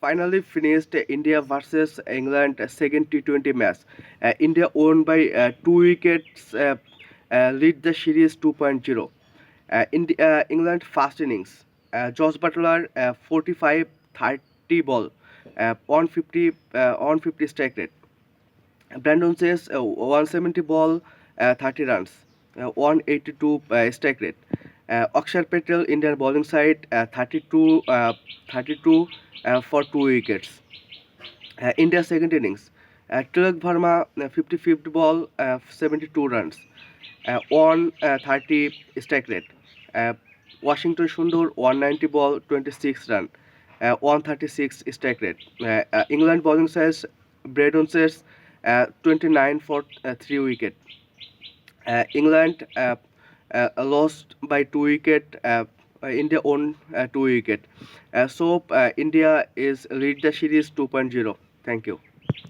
finally finished India versus England second T20 match. India won by 2 wickets, lead the series 2.0. England first innings. Josh Butler 45-30 ball, 150 150 strike rate. Brandon says 170 ball, 30 runs, 182 strike rate. Akshar Patel, Indian bowling side, 32 for 2 wickets. India second innings. Tilak Verma, 55th ball, 72 runs, 130 strike rate. Uh, Washington Sundur, 190 ball, 26 run, 136 strike rate. England bowling size, Braden says 29 for 3 wicket. England lost by 2 wicket. India won 2 wicket. So India is lead the series 2.0. Thank you.